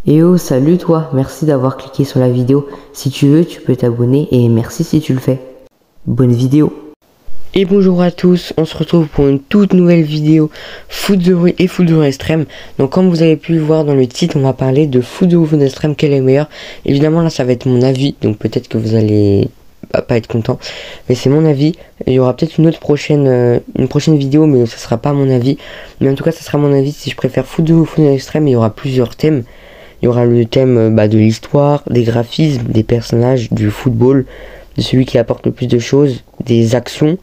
Et oh, salut toi, merci d'avoir cliqué sur la vidéo. Si tu veux, tu peux t'abonner et merci si tu le fais. Bonne vidéo. Et bonjour à tous, on se retrouve pour une toute nouvelle vidéo foot de rue et foot de rue extrême. Donc comme vous avez pu le voir dans le titre, on va parler de foot de rue extrême, quel est meilleur. Évidemment là ça va être mon avis, donc peut-être que vous allez pas être content, mais c'est mon avis. Il y aura peut-être une prochaine vidéo, mais ce sera pas mon avis. Mais en tout cas ça sera mon avis si je préfère foot de rue ou foot de rue extrême. Il y aura plusieurs thèmes. Il y aura le thème de l'histoire, des graphismes, des personnages, du football, de celui qui apporte le plus de choses, des actions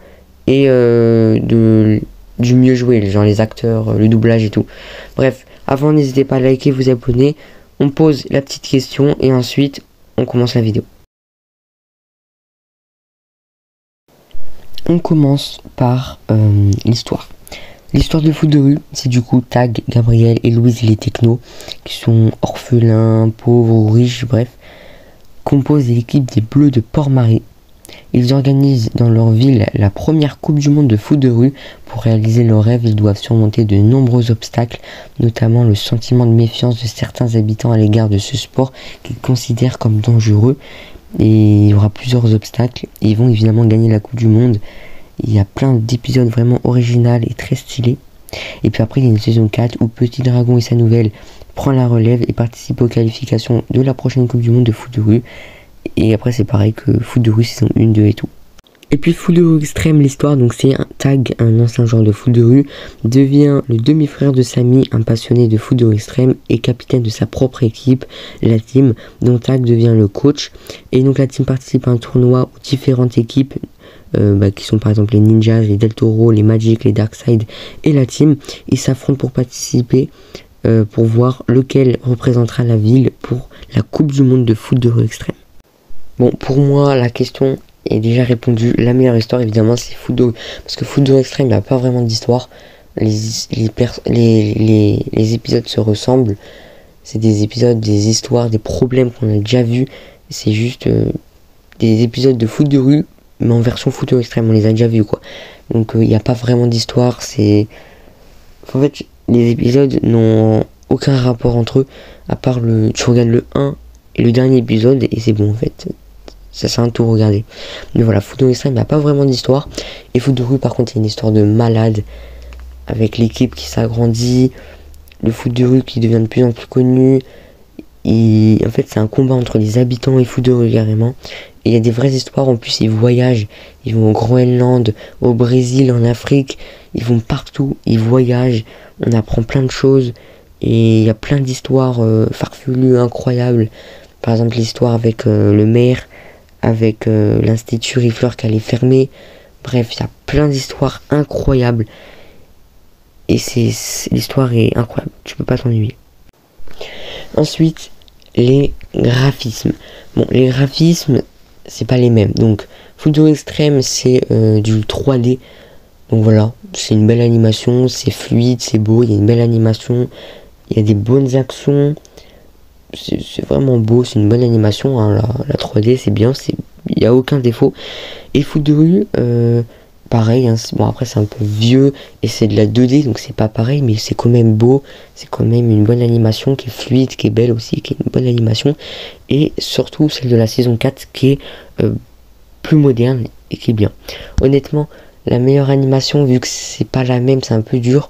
et du mieux joué, genre les acteurs, le doublage et tout. Bref, avant n'hésitez pas à liker, vous abonner. On pose la petite question et ensuite on commence la vidéo. On commence par l'histoire. L'histoire de foot de rue, c'est du coup Tag, Gabriel et Louise les technos, qui sont orphelins, pauvres ou riches, bref, composent l'équipe des Bleus de Port-Marie. Ils organisent dans leur ville la première Coupe du Monde de foot de rue. Pour réaliser leur rêve, ils doivent surmonter de nombreux obstacles, notamment le sentiment de méfiance de certains habitants à l'égard de ce sport qu'ils considèrent comme dangereux. Et il y aura plusieurs obstacles, et ils vont évidemment gagner la Coupe du Monde. Il y a plein d'épisodes vraiment originaux et très stylés. Et puis après, il y a une saison 4 où Petit Dragon et sa nouvelle prend la relève et participe aux qualifications de la prochaine Coupe du Monde de foot de rue. Et après, c'est pareil que foot de rue saison 1, 2 et tout. Et puis foot de rue extrême, l'histoire, donc c'est un Tag, un ancien joueur de foot de rue, devient le demi-frère de Samy, un passionné de foot de rue extrême et capitaine de sa propre équipe, la team, dont Tag devient le coach. Et donc la team participe à un tournoi où différentes équipes, qui sont par exemple les Ninjas, les Del Toro, les Magic, les Darkside et la team, ils s'affrontent pour participer, pour voir lequel représentera la ville pour la Coupe du Monde de foot de rue extrême. Bon, pour moi, la question est déjà répondue. La meilleure histoire, évidemment, c'est foot de rue. Parce que foot de rue extrême, il n'y a pas vraiment d'histoire. Les épisodes se ressemblent. C'est des épisodes, des histoires, des problèmes qu'on a déjà vus. C'est juste des épisodes de foot de rue, mais en version foot de rue extrême. On les a déjà vus, quoi. Donc, il n'y a pas vraiment d'histoire. En fait, les épisodes n'ont aucun rapport entre eux. À part tu regardes le 1 et le dernier épisode, et c'est bon, en fait. Ça sert à tout regarder. Mais voilà, foot de rue extrême, il n'y a pas vraiment d'histoire. Et foot de rue, par contre, il y a une histoire de malade. Avec l'équipe qui s'agrandit. Le foot de rue qui devient de plus en plus connu. En fait, c'est un combat entre les habitants et foot de rue, carrément. Et il y a des vraies histoires. En plus, ils voyagent. Ils vont au Groenland, au Brésil, en Afrique. Ils vont partout. Ils voyagent. On apprend plein de choses. Et il y a plein d'histoires farfelues, incroyables. Par exemple, l'histoire avec le maire, avec l'institut Rifleur qui allait fermer. Bref, il y a plein d'histoires incroyables. Et l'histoire est incroyable. Tu peux pas t'ennuyer. Ensuite, les graphismes. Bon, les graphismes, c'est pas les mêmes. Donc, foot de rue extrême, c'est du 3D. Donc voilà, c'est une belle animation, c'est fluide, c'est beau, il y a une belle animation, il y a des bonnes actions. C'est vraiment beau, c'est une bonne animation, hein, la 3D c'est bien, il n'y a aucun défaut. Et foot de rue, pareil, hein, bon après c'est un peu vieux et c'est de la 2D donc c'est pas pareil, mais c'est quand même beau, c'est quand même une bonne animation qui est fluide, qui est belle aussi, qui est une bonne animation. Et surtout celle de la saison 4 qui est plus moderne et qui est bien. Honnêtement, la meilleure animation, vu que c'est pas la même, c'est un peu dur.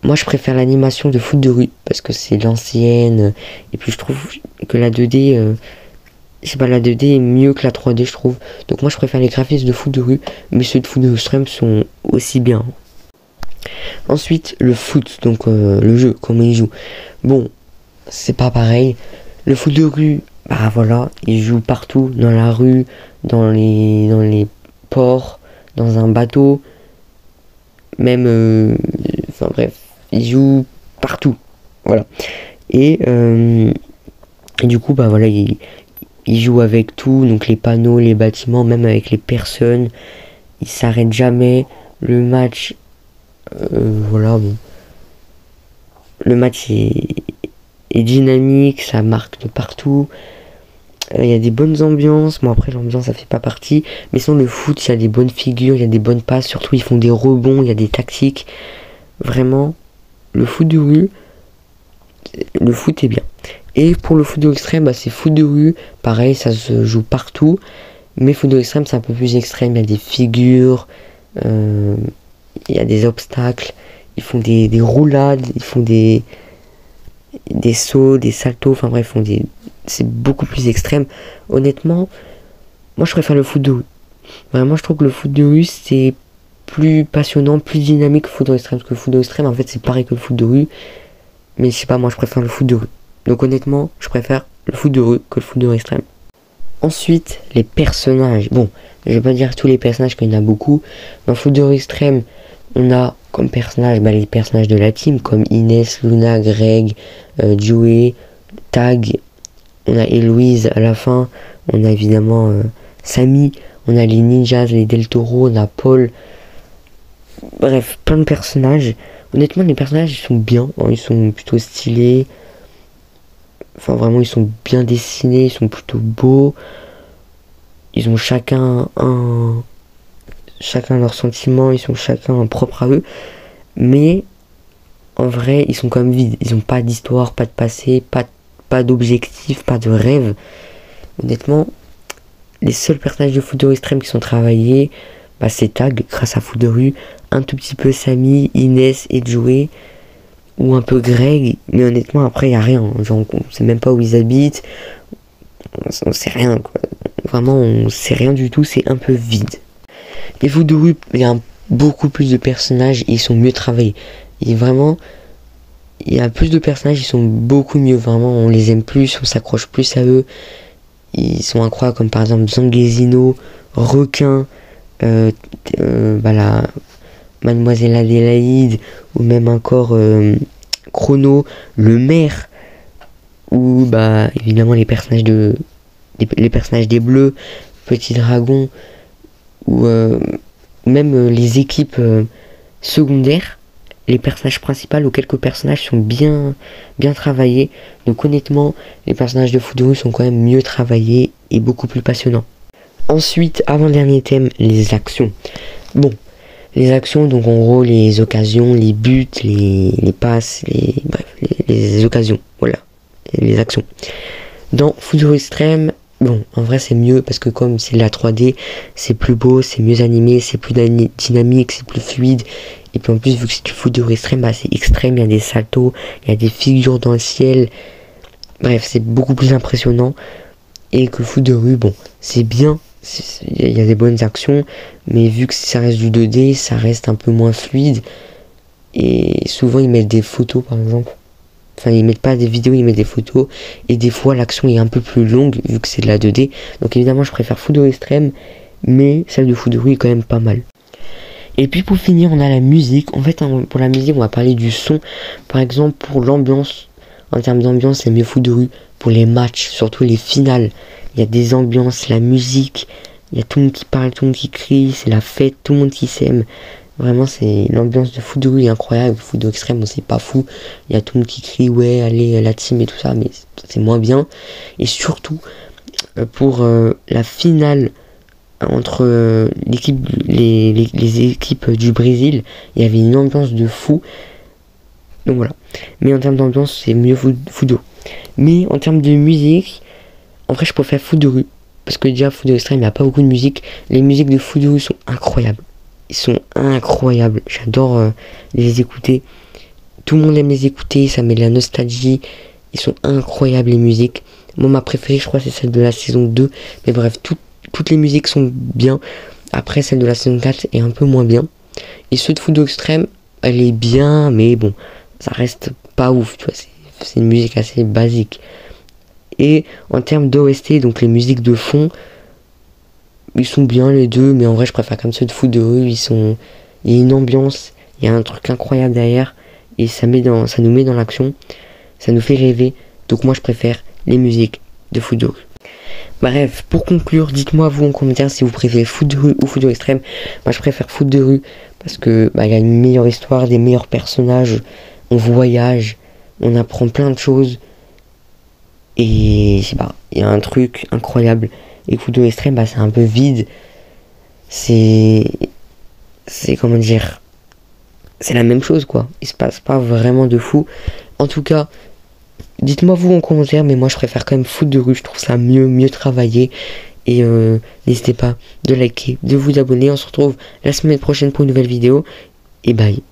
Moi je préfère l'animation de foot de rue parce que c'est l'ancienne et puis je trouve que la 2D la 2D est mieux que la 3D, je trouve. Donc moi je préfère les graphismes de foot de rue, mais ceux de foot de rue extrême sont aussi bien. Ensuite le foot, donc le jeu, comment il joue. Bon, c'est pas pareil. Le foot de rue, bah voilà, il joue partout, dans la rue, dans les ports, dans un bateau, même enfin bref, il joue partout, voilà. Et du coup bah voilà, il joue avec tout, donc les panneaux, les bâtiments, même avec les personnes. Il s'arrête jamais. Le match, voilà, bon. Le match est dynamique, ça marque de partout. Il y a des bonnes ambiances. Bon après l'ambiance ça fait pas partie. Mais sinon le foot, il y a des bonnes figures, il y a des bonnes passes. Surtout ils font des rebonds, il y a des tactiques. Vraiment, le foot de rue, le foot est bien. Et pour le foot de rue extrême, bah, c'est foot de rue, pareil, ça se joue partout. Mais foot de rue extrême, c'est un peu plus extrême, il y a des figures, il y a des obstacles, ils font des roulades, ils font des sauts, des saltos, enfin bref, c'est beaucoup plus extrême. Honnêtement, moi je préfère le foot de rue. Vraiment, je trouve que le foot de rue, c'est plus passionnant, plus dynamique que le foot de rue extrême. Parce que le foot de rue extrême, en fait, c'est pareil que le foot de rue. Mais je sais pas, moi je préfère le foot de rue. Donc honnêtement, je préfère le foot de rue que le foot de rue extrême. Ensuite, les personnages. Bon, je vais pas dire tous les personnages, qu'il y en a beaucoup. Dans le foot de rue extrême, on a comme personnages les personnages de la team, comme Inès, Luna, Greg, Joey, Tag. On a Héloïse à la fin. On a évidemment Samy. On a les ninjas, les Del Toro, on a Paul. Bref, plein de personnages. Honnêtement, les personnages, ils sont bien. Ils sont plutôt stylés. Enfin, vraiment, ils sont bien dessinés. Ils sont plutôt beaux. Ils ont chacun leurs sentiments. Ils sont chacun propres à eux. Mais, en vrai, ils sont quand même vides. Ils n'ont pas d'histoire, pas de passé, pas d'objectif, pas de rêve. Honnêtement, les seuls personnages de foot de rue extrême qui sont travaillés, bah, c'est Tag, grâce à foot de rue. Un tout petit peu Samy, Inès et Joey. Ou un peu Greg. Mais honnêtement, après, il n'y a rien. Genre, on sait même pas où ils habitent. On sait rien, quoi. Vraiment, on sait rien du tout. C'est un peu vide. Les foot de rue, il y a beaucoup plus de personnages. Ils sont mieux travaillés. Et vraiment, il y a plus de personnages. Ils sont beaucoup mieux. Vraiment, on les aime plus. On s'accroche plus à eux. Ils sont incroyables, comme par exemple Zanguezino, Requin, la Mademoiselle Adélaïde, ou même encore Chrono, le maire, ou bah évidemment les personnages des Bleus, Petit Dragon, ou même les équipes secondaires. Les personnages principaux ou quelques personnages sont bien travaillés. Donc honnêtement, les personnages de foot de rue sont quand même mieux travaillés et beaucoup plus passionnants. Ensuite, avant-dernier thème, les actions. Bon, les actions, donc en gros les occasions, les buts, les passes, les occasions, voilà, les actions. Dans foot de rue extrême, bon, en vrai c'est mieux parce que comme c'est la 3D, c'est plus beau, c'est mieux animé, c'est plus dynamique, c'est plus fluide. Et puis en plus, vu que c'est du foot de rue extrême, bah, c'est extrême, il y a des saltos, il y a des figures dans le ciel. Bref, c'est beaucoup plus impressionnant. Et que le foot de rue, bon, c'est bien, il y a des bonnes actions, mais vu que ça reste du 2D, ça reste un peu moins fluide. Et souvent, ils mettent des photos, par exemple. Enfin, ils mettent pas des vidéos, ils mettent des photos. Et des fois, l'action est un peu plus longue, vu que c'est de la 2D. Donc évidemment, je préfère foot de rue extrême, mais celle de foot de rue est quand même pas mal. Et puis pour finir, on a la musique. En fait, pour la musique, on va parler du son. Par exemple, pour l'ambiance, en termes d'ambiance, c'est mieux foot de rue. Pour les matchs, surtout les finales, il y a des ambiances, la musique, il y a tout le monde qui parle, tout le monde qui crie, c'est la fête, tout le monde qui s'aime. Vraiment, c'est l'ambiance de foot de rue est incroyable. Le foot de rue extrême, c'est pas fou. Il y a tout le monde qui crie, ouais, allez, la team et tout ça, mais c'est moins bien. Et surtout, pour la finale entre les équipes du Brésil, il y avait une ambiance de fou. Donc voilà. Mais en termes d'ambiance, c'est mieux foot de rue. Mais en termes de musique, en vrai, je préfère foot de rue. Parce que déjà, foot de rue extrême, il n'y a pas beaucoup de musique. Les musiques de foot de rue sont incroyables. Ils sont incroyables. J'adore les écouter. Tout le monde aime les écouter. Ça met de la nostalgie. Ils sont incroyables, les musiques. Moi, ma préférée, je crois, c'est celle de la saison 2. Mais bref, toutes les musiques sont bien. Après, celle de la saison 4 est un peu moins bien. Et ceux de foot de rue extrême, elle est bien. Mais bon, ça reste pas ouf. Tu vois, c'est une musique assez basique. Et en termes d'OST, donc les musiques de fond, ils sont bien les deux, mais en vrai je préfère comme ceux de foot de rue. Il y a une ambiance, il y a un truc incroyable derrière, et ça nous met dans l'action, ça nous fait rêver. Donc moi je préfère les musiques de foot de rue. Bref, pour conclure, dites-moi vous en commentaire si vous préférez foot de rue ou foot de rue extrême. Moi je préfère foot de rue parce que il y a une meilleure histoire, des meilleurs personnages, on voyage, on apprend plein de choses. Et je sais pas, il y a un truc incroyable. Et foot de rue extrême, c'est un peu vide. C'est comment dire, c'est la même chose quoi. Il se passe pas vraiment de fou. En tout cas, Dites-moi vous en commentaire, mais moi je préfère quand même foot de rue, je trouve ça mieux travaillé. Et n'hésitez pas de liker, de vous abonner. On se retrouve la semaine prochaine pour une nouvelle vidéo. Et bye.